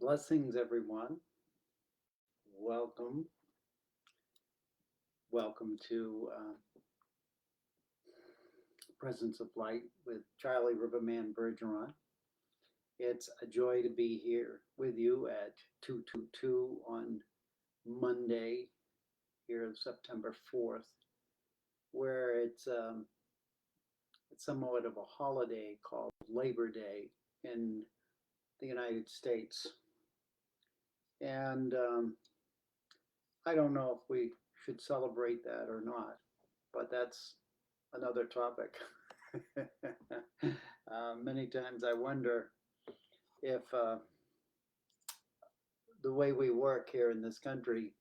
Blessings, everyone. Welcome. Welcome to Presence of Light with Charlie Riverman Bergeron. It's a joy to be here with you at 222 on Monday, here September 4th, where it's somewhat of a holiday called Labor Day in the United States. And I don't know if we should celebrate that or not, but that's another topic. Many times I wonder if the way we work here in this country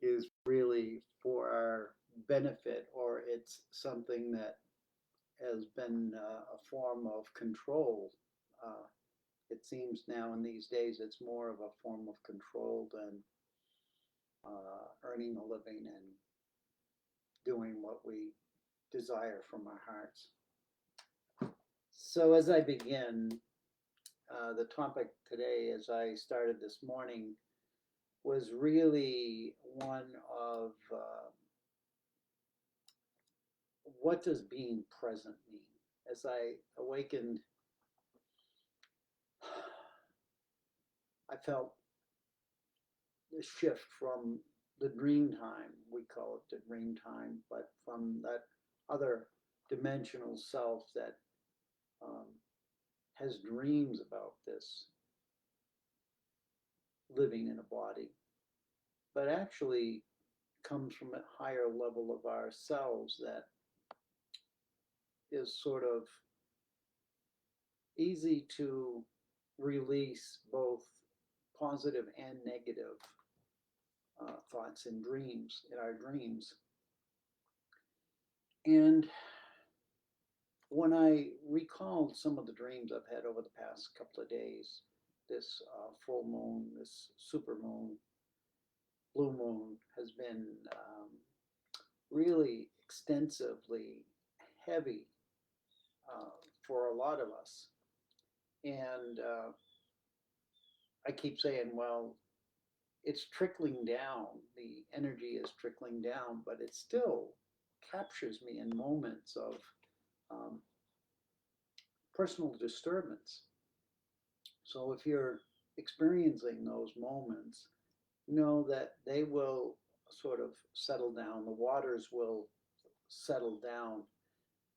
is really for our benefit, or it's something that has been a form of control. Uh, it seems now in these days it's more of a form of control than earning a living and doing what we desire from our hearts. So as I begin, the topic today, as I started this morning, was really one of what does being present mean? As I awakened, I felt the shift from the dream time, we call it the dream time, but from that other dimensional self that um, has dreams about this living in a body, but actually comes from a higher level of ourselves that is sort of easy to release both positive and negative thoughts and dreams in our dreams. And when I recalled some of the dreams I've had over the past couple of days, this full moon, this super moon, blue moon has been really extensively heavy for a lot of us. And I keep saying, well, it's trickling down, the energy is trickling down, but it still captures me in moments of um, personal disturbance. So if you're experiencing those moments, know that they will sort of settle down, the waters will settle down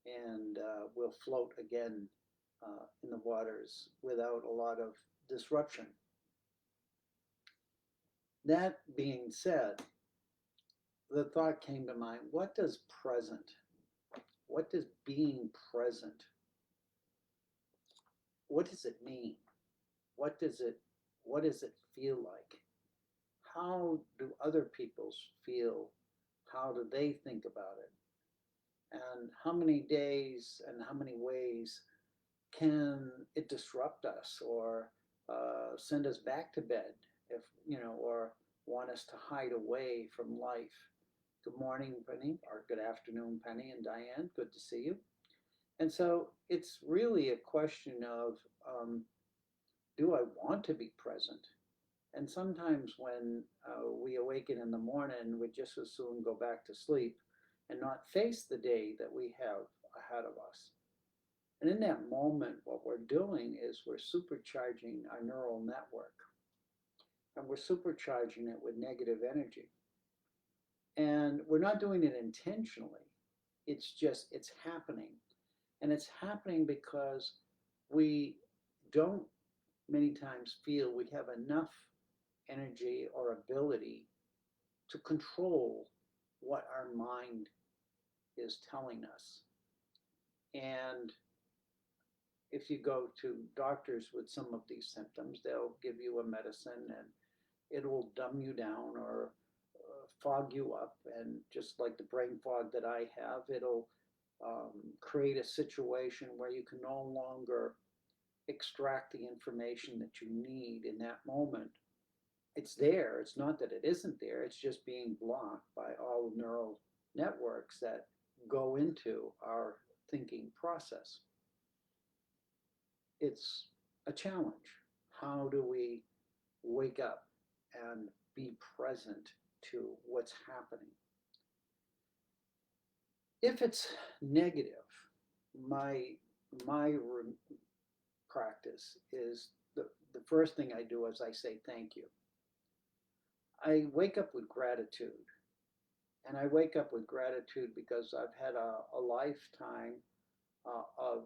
and will float again in the waters without a lot of disruption. That being said, the thought came to mind, what does present, what does being present, what does it mean? What does it feel like? How do other people feel? How do they think about it? And how many days and how many ways can it disrupt us or send us back to bed if, or want us to hide away from life? Good morning, Penny, or good afternoon, Penny and Diane. Good to see you. And so it's really a question of do I want to be present? And sometimes when we awaken in the morning, we just as soon go back to sleep and not face the day that we have ahead of us. And in that moment, what we're doing is we're supercharging our neural network, and we're supercharging it with negative energy. And we're not doing it intentionally. It's happening. And it's happening because we don't many times feel we have enough energy or ability to control what our mind is telling us. And if you go to doctors with some of these symptoms, they'll give you a medicine and it will dumb you down or fog you up. And just like the brain fog that I have, it'll create a situation where you can no longer extract the information that you need in that moment. It's there. It's not that it isn't there. It's just being blocked by all the neural networks that go into our thinking process. It's a challenge. How do we wake up and be present to what's happening. If it's negative, my my practice is the first thing I do is I say thank you. I wake up with gratitude, and I wake up with gratitude because I've had a lifetime of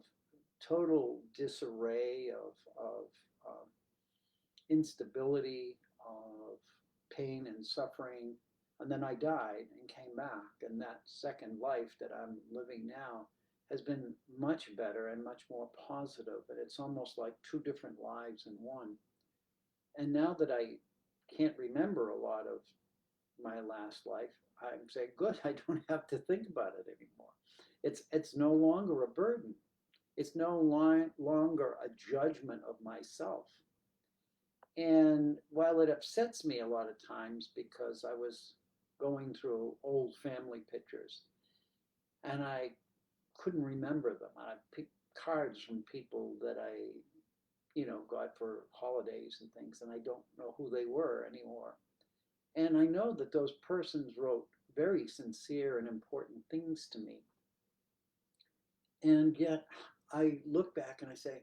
total disarray, of instability, of pain and suffering. And then I died and came back. And that second life that I'm living now has been much better and much more positive. And it's almost like two different lives in one. And now that I can't remember a lot of my last life, I'm saying, good, I don't have to think about it anymore. It's no longer a burden. It's no longer a judgment of myself. And while it upsets me a lot of times because I was going through old family pictures and I couldn't remember them. I picked cards from people that I got for holidays and things, and I don't know who they were anymore. And I know that those persons wrote very sincere and important things to me. And yet I look back and I say,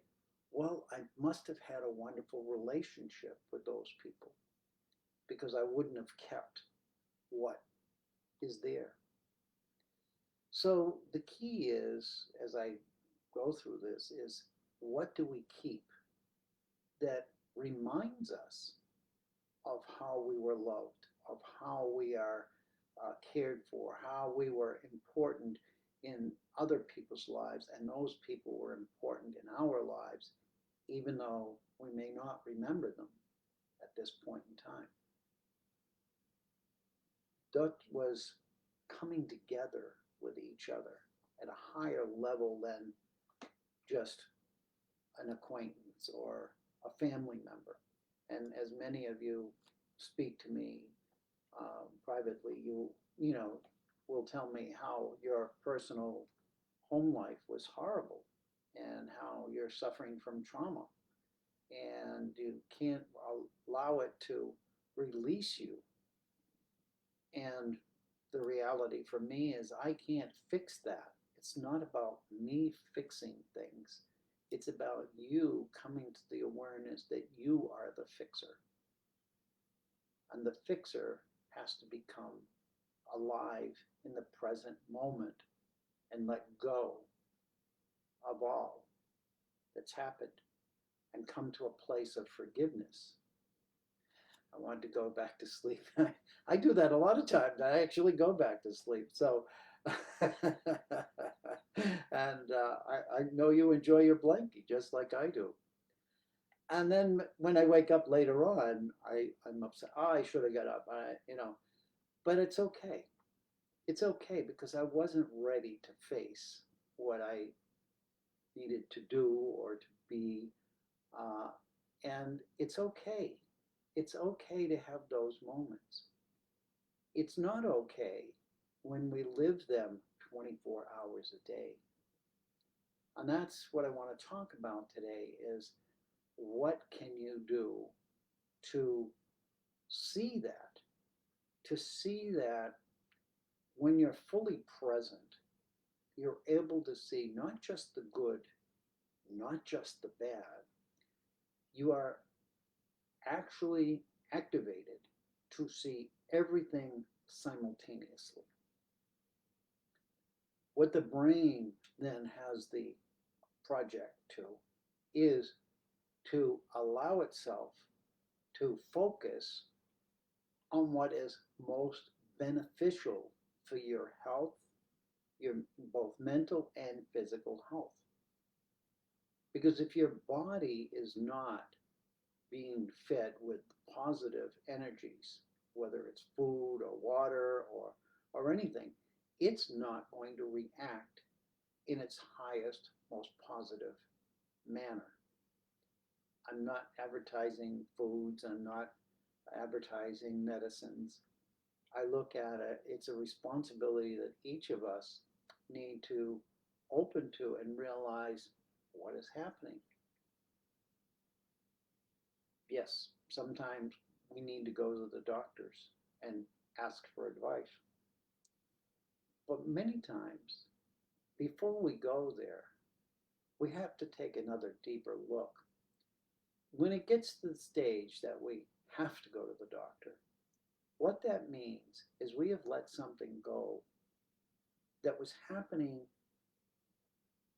well, I must have had a wonderful relationship with those people because I wouldn't have kept what is there. So the key is, as I go through this, is what do we keep that reminds us of how we were loved, of how we are cared for, how we were important in other people's lives, and those people were important in our lives, even though we may not remember them at this point in time. That was coming together with each other at a higher level than just an acquaintance or a family member. And as many of you speak to me privately, you know will tell me how your personal home life was horrible and how you're suffering from trauma and you can't allow it to release you. And the reality for me is I can't fix that. It's not about me fixing things. It's about you coming to the awareness that you are the fixer. And the fixer has to become alive in the present moment and let go of all that's happened and come to a place of forgiveness. I wanted to go back to sleep. I do that a lot of times. I actually go back to sleep. So, and I know you enjoy your blankie just like I do. And then when I wake up later on, I'm upset. Oh, I should have got up. But it's okay. It's okay because I wasn't ready to face what I needed to do or to be. Uh, and it's okay. It's okay to have those moments. It's not okay when we live them 24 hours a day. And that's what I want to talk about today is what can you do to see that, to see that when you're fully present, you're able to see not just the good, not just the bad. You are actually activated to see everything simultaneously. What the brain then has the project to is to allow itself to focus on what is most beneficial for your health, your both mental and physical health. Because if your body is not being fed with positive energies, whether it's food or water or anything, it's not going to react in its highest, most positive manner. I'm not advertising foods, I'm not advertising medicines. I look at it, it's a responsibility that each of us need to open to and realize what is happening. Yes, sometimes we need to go to the doctors and ask for advice. But many times, before we go there, we have to take another deeper look. When it gets to the stage that we have to go to the doctor, what that means is we have let something go that was happening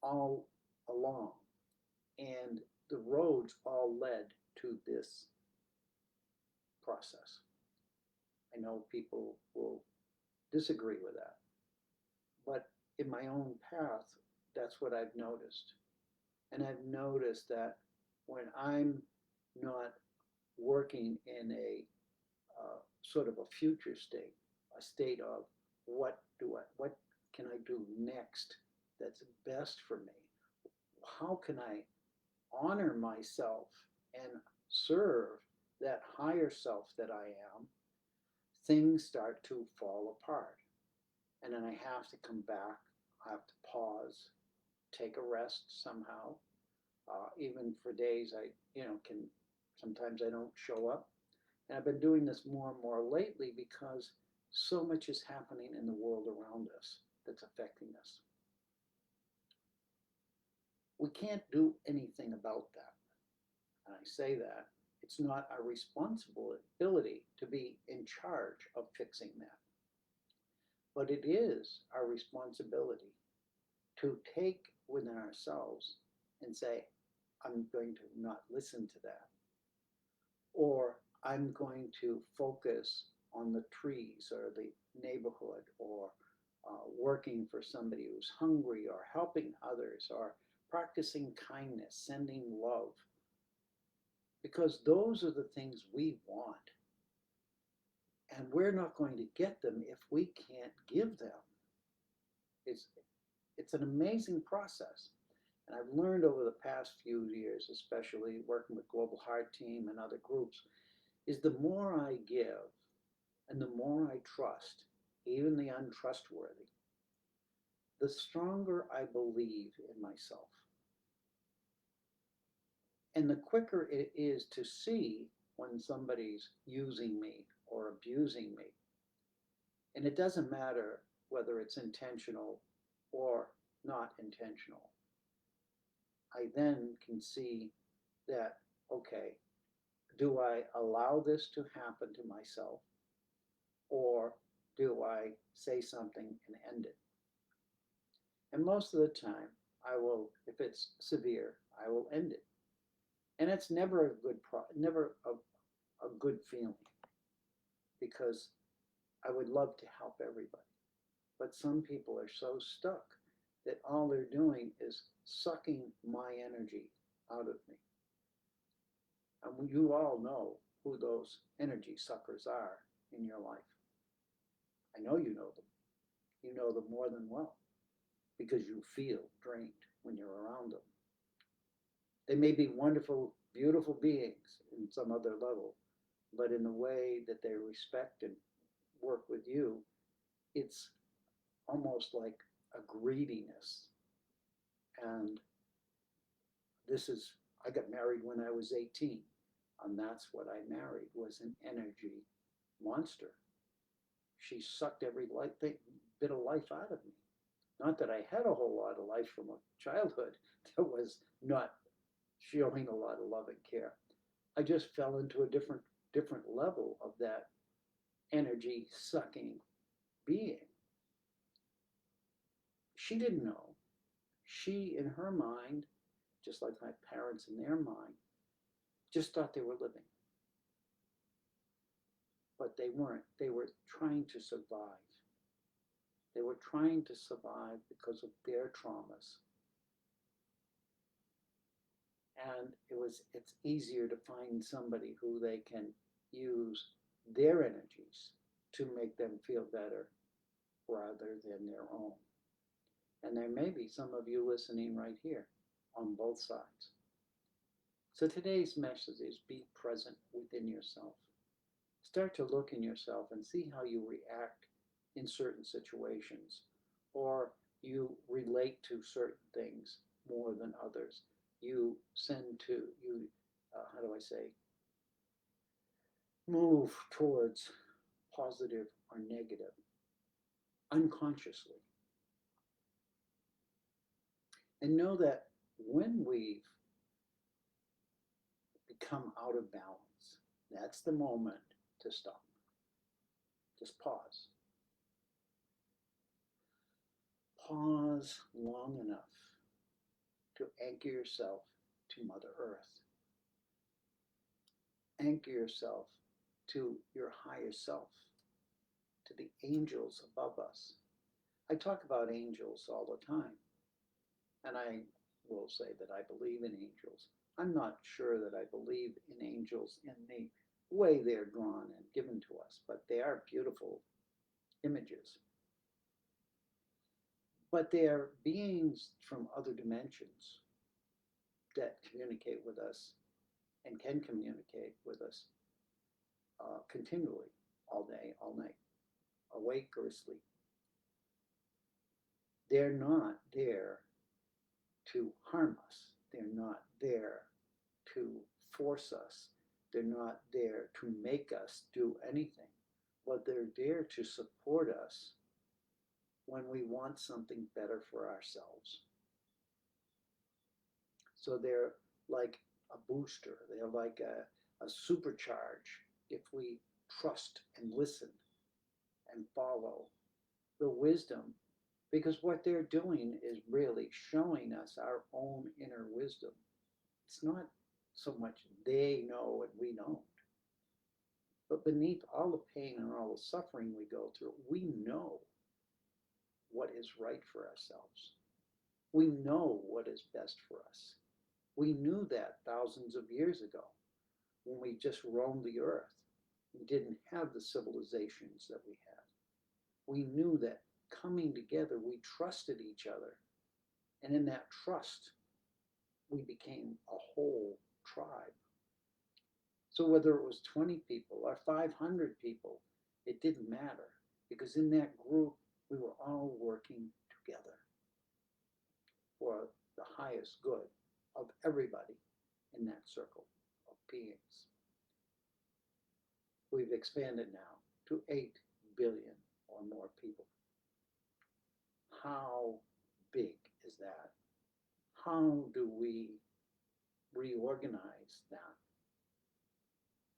all along, and the roads all led to this process. I know people will disagree with that, but in my own path, that's what I've noticed. And I've noticed that when I'm not working in a sort of a future state, a state of what can I do next that's best for me? How can I honor myself and serve that higher self that I am? Things start to fall apart. And then I have to come back, I have to pause, take a rest somehow. Even for days can, sometimes I don't show up. And I've been doing this more and more lately because so much is happening in the world around us that's affecting us. We can't do anything about that. And I say that it's not our responsibility to be in charge of fixing that. But it is our responsibility to take within ourselves and say, I'm going to not listen to that. Or I'm going to focus on the trees or the neighborhood, or working for somebody who's hungry, or helping others, or practicing kindness, sending love. Because those are the things we want. And we're not going to get them if we can't give them. It's, it's an amazing process. And I've learned over the past few years, especially working with Global Heart Team and other groups, is the more I give and the more I trust, even the untrustworthy, the stronger I believe in myself. And the quicker it is to see when somebody's using me or abusing me. And it doesn't matter whether it's intentional or not intentional. I then can see that, okay, do I allow this to happen to myself, or do I say something and end it? And most of the time, I will, if it's severe, I will end it. And it's never never a good feeling, because I would love to help everybody. But some people are so stuck that all they're doing is sucking my energy out of me. And you all know who those energy suckers are in your life. I know you know them. You know them more than well, because you feel drained when you're around them. They may be wonderful, beautiful beings in some other level, but in the way that they respect and work with you, it's almost like a greediness. And I got married when I was 18, and that's what I married, was an energy monster. She sucked every bit of life out of me. Not that I had a whole lot of life from a childhood that was not showing a lot of love and care. I just fell into a different level of that energy sucking being. She didn't know. She, in her mind, just like my parents in their mind, just thought they were living. But they weren't. They were trying to survive. They were trying to survive because of their traumas. And it's easier to find somebody who they can use their energies to make them feel better rather than their own. And there may be some of you listening right here on both sides. So today's message is be present within yourself. Start to look in yourself and see how you react in certain situations, or you relate to certain things more than others. You how do I say, move towards positive or negative unconsciously. And know that when we've become out of balance, that's the moment to stop. Just pause. Pause long enough to anchor yourself to Mother Earth. Anchor yourself to your higher self, to the angels above us. I talk about angels all the time, and I will say that I believe in angels. I'm not sure that I believe in angels in the way they're drawn and given to us, but they are beautiful images. But they are beings from other dimensions that communicate with us and can communicate with us continually, all day, all night, awake or asleep. They're not there to harm us. They're not there to force us. They're not there to make us do anything, but they're there to support us when we want something better for ourselves. So they're like a booster. They're like a supercharge if we trust and listen and follow the wisdom, because what they're doing is really showing us our own inner wisdom. It's not so much they know and we don't, but beneath all the pain and all the suffering we go through, we know what is right for ourselves. We know what is best for us. We knew that thousands of years ago when we just roamed the earth. We didn't have the civilizations that we had. We knew that coming together, we trusted each other. And in that trust, we became a whole tribe. So whether it was 20 people or 500 people, it didn't matter, because in that group, we were all working together for the highest good of everybody in that circle of beings. We've expanded now to 8 billion or more people. How big is that? How do we reorganize that?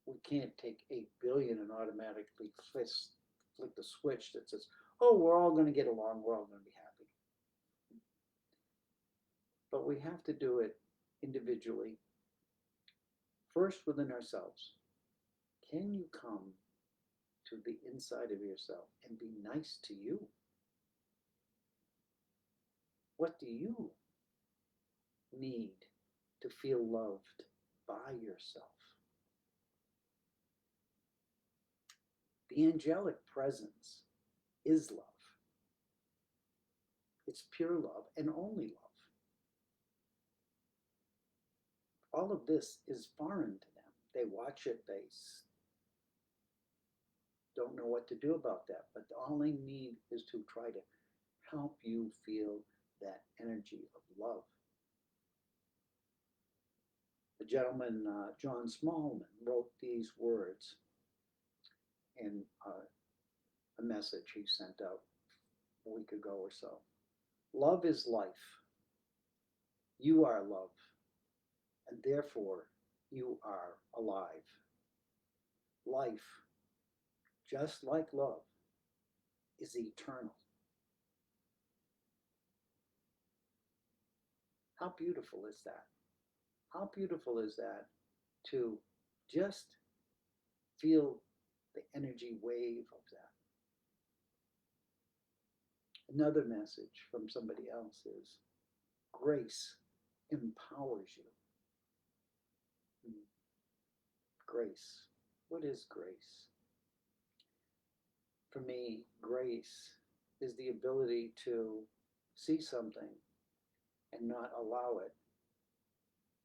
We can't take 8 billion and automatically flick the switch that says, oh, we're all going to get along, we're all going to be happy. But we have to do it individually, first within ourselves. Can you come to the inside of yourself and be nice to you? What do you need to feel loved by yourself? The angelic presence is love. It's pure love and only love. All of this is foreign to them. They watch it, they don't know what to do about that, but all they need is to try to help you feel that energy of love. The gentleman, John Smallman, wrote these words in a message he sent out a week ago or so. Love is life. You are love, and therefore you are alive. Life, just like love, is eternal. How beautiful is that? How beautiful is that to just feel the energy wave of that? Another message from somebody else is grace empowers you. Grace. What is grace? For me, grace is the ability to see something and not allow it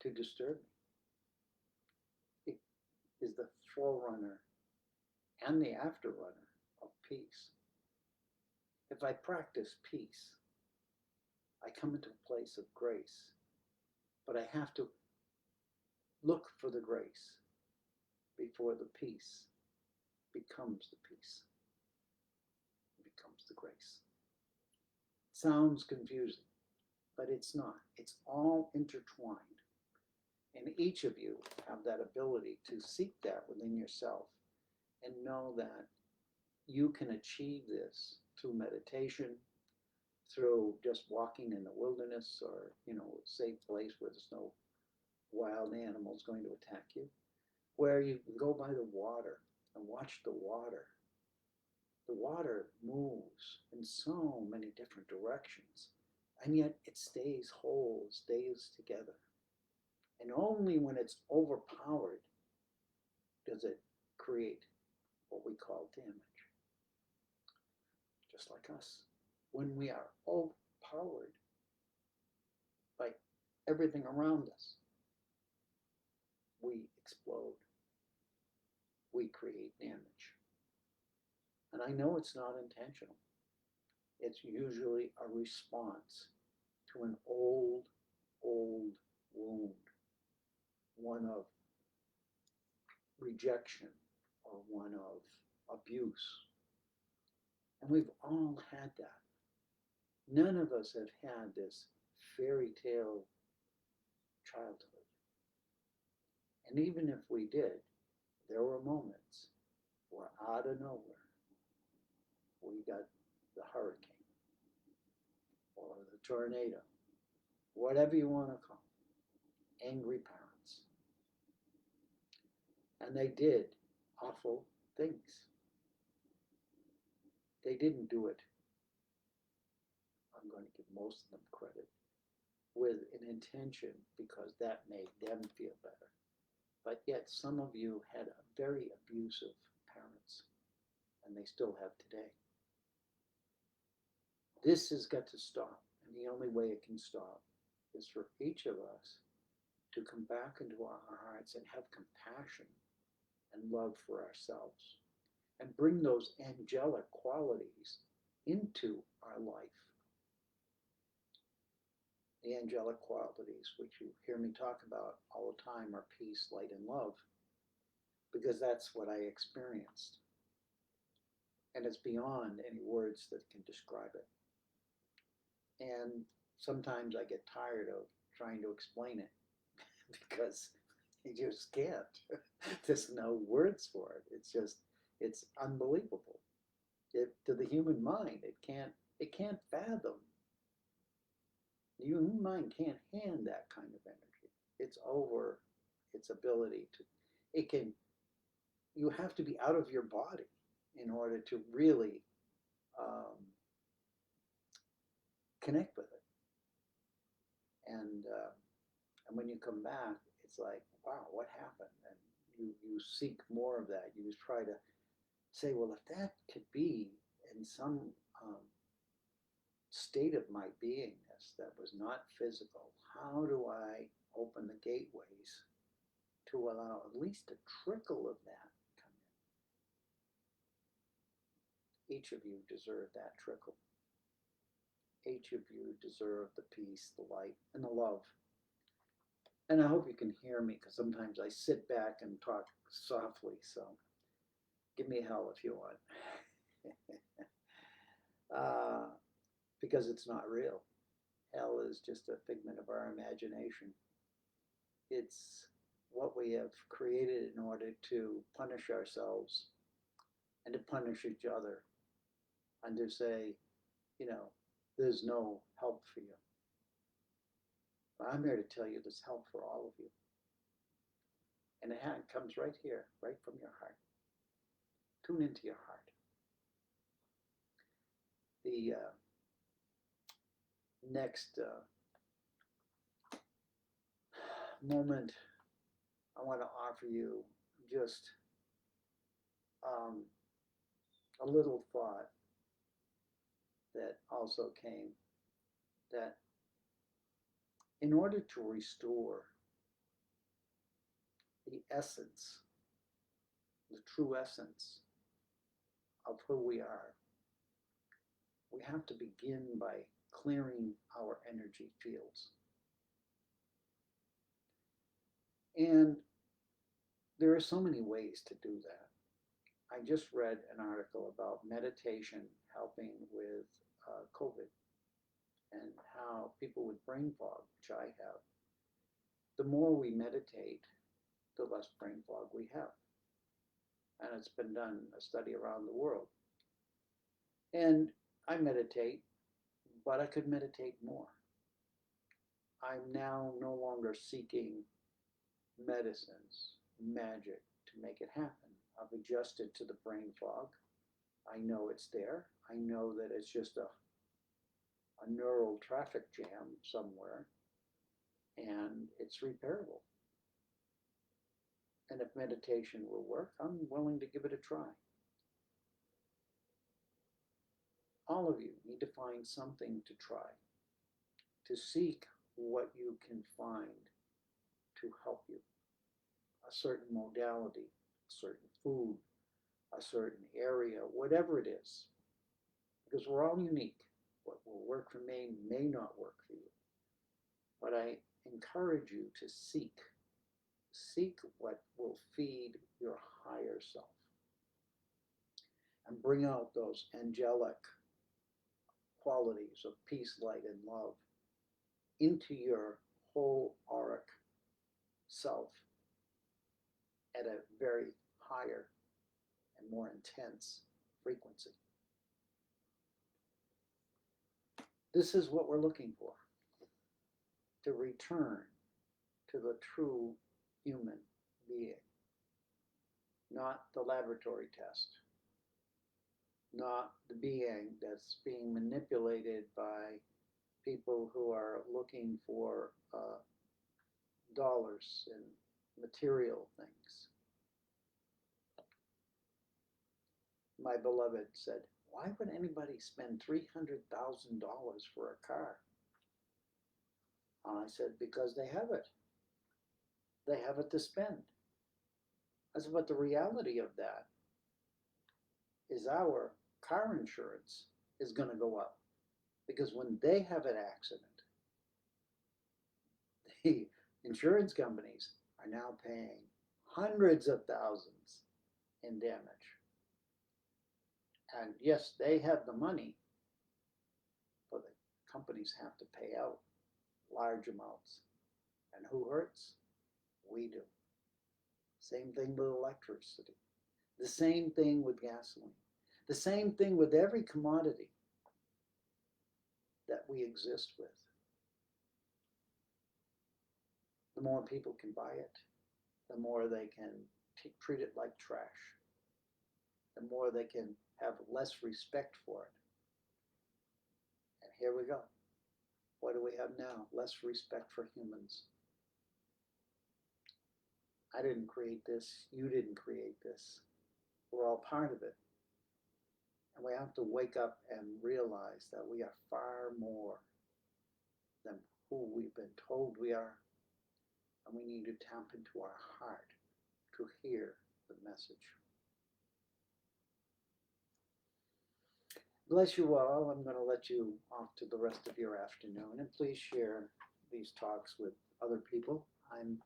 to disturb me. It is the forerunner and the afterrunner of peace. If I practice peace, I come into a place of grace, but I have to look for the grace before the peace becomes the peace, becomes the grace. Sounds confusing, but it's not. It's all intertwined. And each of you have that ability to seek that within yourself and know that you can achieve this through meditation, through just walking in the wilderness or, a safe place where there's no wild animals going to attack you, where you can go by the water and watch the water. The water moves in so many different directions, and yet it stays whole, stays together. And only when it's overpowered does it create what we call damage. Just like us. When we are overpowered by everything around us, we explode. We create damage. And I know it's not intentional. It's usually a response to an old wound, one of rejection or one of abuse. And we've all had that. None of us have had this fairy tale childhood. And even if we did, there were moments where out of nowhere we got the hurricane or the tornado, whatever you want to call it, angry parents. And they did awful things. They didn't do it, I'm going to give most of them credit, with an intention because that made them feel better. But yet some of you had a very abusive parents, and they still have today. This has got to stop, and the only way it can stop is for each of us to come back into our hearts and have compassion and love for ourselves and bring those angelic qualities into our life. The angelic qualities, which you hear me talk about all the time, are peace, light, and love, because that's what I experienced. And it's beyond any words that can describe it. And sometimes I get tired of trying to explain it because you just can't. There's no words for it. It's unbelievable. To the human mind, it can't fathom. The human mind can't hand that kind of energy. It's over its ability to, you have to be out of your body in order to really connect with it. And when you come back, it's like, wow, what happened? And you seek more of that. You try to say, well, if that could be in some state of my beingness that was not physical, how do I open the gateways to allow at least a trickle of that come in? Each of you deserve that trickle. Each of you deserve the peace, the light, and the love. And I hope you can hear me, because sometimes I sit back and talk softly, so give me hell if you want. Because it's not real. Hell is just a figment of our imagination. It's what we have created in order to punish ourselves and to punish each other and to say, there's no help for you. But I'm here to tell you there's help for all of you. And it comes right here, right from your heart. Tune into your heart. The next moment I want to offer you just a little thought that also came, that in order to restore the essence, the true essence of who we are, we have to begin by clearing our energy fields. And there are so many ways to do that. I just read an article about meditation helping with COVID and how people with brain fog, which I have, the more we meditate, the less brain fog we have. And it's been done, a study around the world. And I meditate, but I could meditate more. I'm now no longer seeking medicines, magic to make it happen. I've adjusted to the brain fog. I know it's there. I know that it's just a neural traffic jam somewhere, and it's repairable. And if meditation will work, I'm willing to give it a try. All of you need to find something to try, to seek what you can find to help you. A certain modality, a certain food, a certain area, whatever it is. Because we're all unique. What will work for me may not work for you. But I encourage you to seek. Seek what will feed your higher self and bring out those angelic qualities of peace, light, and love into your whole auric self at a very higher and more intense frequency. This is what we're looking for, to return to the true human being, not the laboratory test, not the being that's being manipulated by people who are looking for dollars and material things. My beloved said, why would anybody spend $300,000 for a car? And I said, because they have it. They have it to spend. I said, but the reality of that is our car insurance is going to go up. Because when they have an accident, the insurance companies are now paying hundreds of thousands in damage. And yes, they have the money, but the companies have to pay out large amounts. And who hurts? We do. Same thing with electricity. The same thing with gasoline. The same thing with every commodity that we exist with. The more people can buy it, the more they can treat it like trash. The more they can have less respect for it. And here we go. What do we have now? Less respect for humans. I didn't create this. You didn't create this. We're all part of it. And we have to wake up and realize that we are far more than who we've been told we are. And we need to tap into our heart to hear the message. Bless you all. I'm going to let you off to the rest of your afternoon. And please share these talks with other people. I'm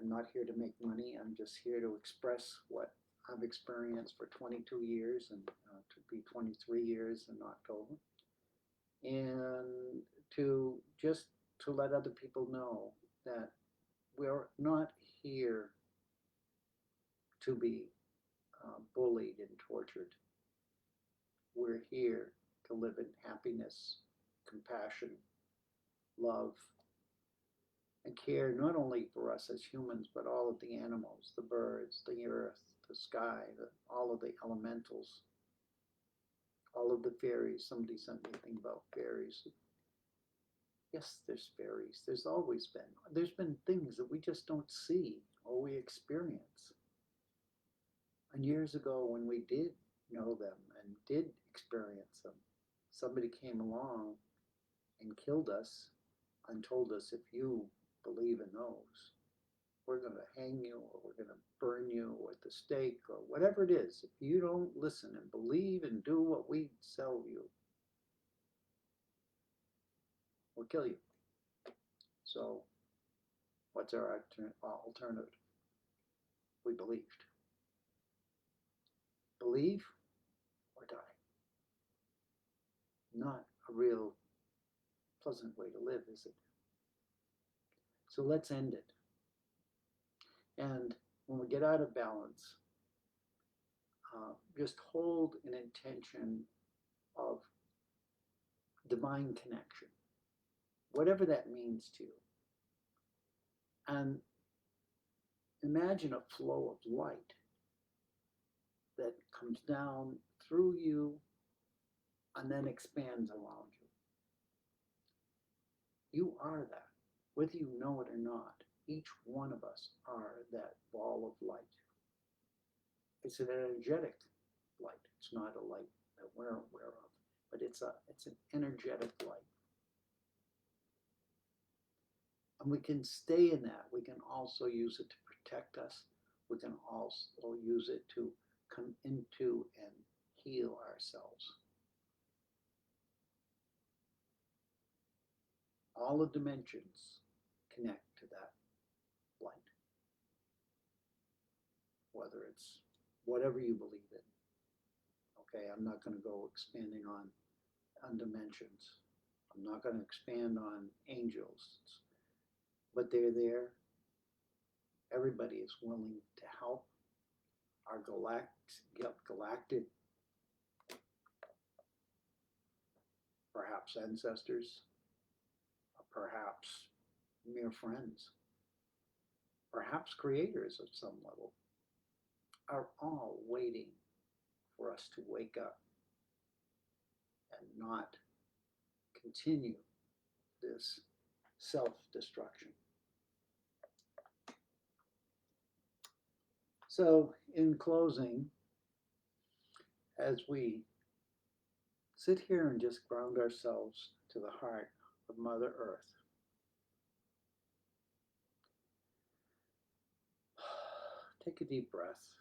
not here to make money. I'm just here to express what I've experienced for 22 years and to be 23 years in October. And to just to let other people know that we're not here to be bullied and tortured. We're here to live in happiness, compassion, love, and care not only for us as humans, but all of the animals, the birds, the earth, the sky, all of the elementals, all of the fairies. Somebody sent me a thing about fairies. Yes, there's fairies. There's always been. There's been things that we just don't see or we experience. And years ago when we did know them and did experience them, somebody came along and killed us and told us, if you believe in those, we're going to hang you, or we're going to burn you at the stake, or whatever it is. If you don't listen and believe and do what we tell you, we'll kill you. So what's our alternative? We believed. Believe or die. Not a real pleasant way to live, is it? So let's end it. And when we get out of balance, just hold an intention of divine connection, whatever that means to you. And imagine a flow of light that comes down through you and then expands around you. You are that, whether you know it or not. Each one of us are that ball of light. It's an energetic light. It's not a light that we're aware of, but it's an energetic light. And we can stay in that. We can also use it to protect us. We can also use it to come into and heal ourselves. All the dimensions connect to that light, whether it's whatever you believe in. Okay, I'm not going to go expanding on dimensions. I'm not going to expand on angels, but they're there. Everybody is willing to help. Our galactic, perhaps ancestors, perhaps mere friends, perhaps creators of some level, are all waiting for us to wake up and not continue this self-destruction. So, in closing, as we sit here and just ground ourselves to the heart of Mother Earth, take a deep breath.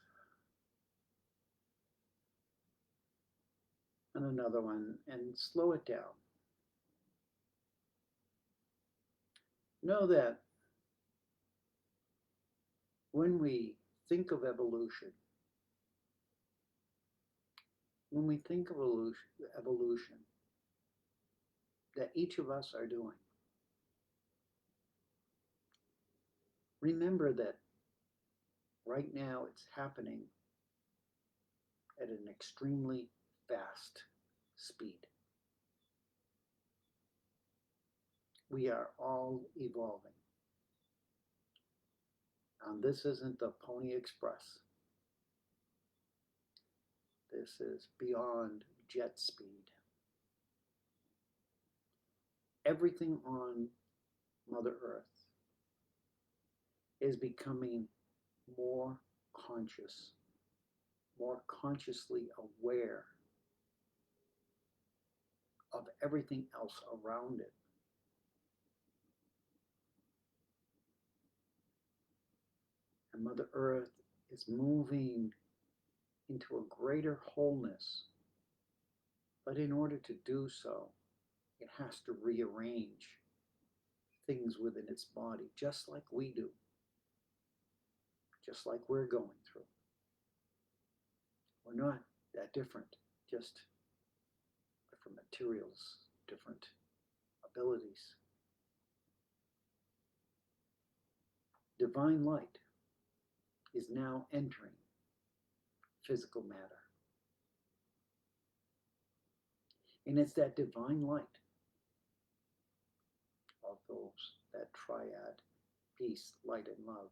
And another one, and slow it down. Know that when we think of evolution, when we think of evolution that each of us are doing, remember that right now it's happening at an extremely fast speed. We are all evolving. And this isn't the Pony Express. This is beyond jet speed. Everything on Mother Earth is becoming more conscious, more consciously aware of everything else around it. And Mother Earth is moving into a greater wholeness. But in order to do so, it has to rearrange things within its body, just like we do, just like we're going through. We're not that different, just different materials, different abilities. Divine light is now entering physical matter. And it's that divine light of that triad, peace, light, and love,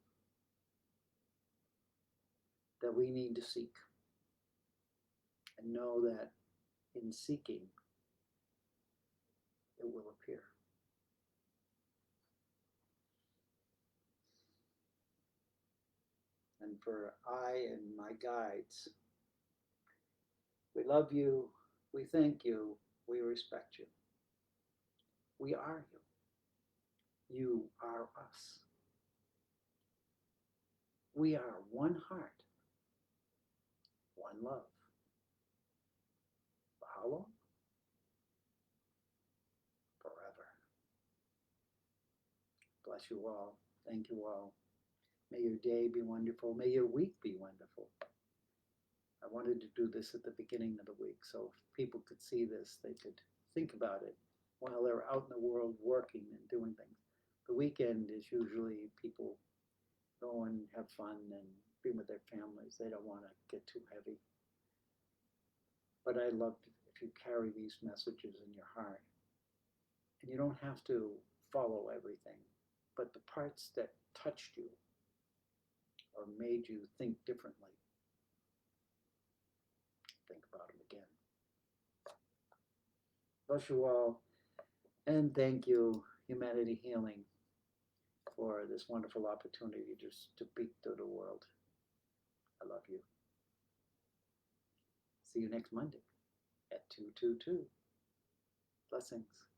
that we need to seek. And know that in seeking, it will appear. And for I and my guides, we love you, we thank you, we respect you. We are you. You are us. We are one heart, one love. For how long? Forever. Bless you all. Thank you all. May your day be wonderful. May your week be wonderful. I wanted to do this at the beginning of the week so if people could see this, they could think about it while they're out in the world working and doing things. The weekend is usually people go and have fun and be with their families. They don't want to get too heavy. But I love if you carry these messages in your heart. And you don't have to follow everything, but the parts that touched you or made you think differently, think about them again. Bless you all, and thank you, Humanity Healing, for this wonderful opportunity just to speak to the world. I love you. See you next Monday at 222. Blessings.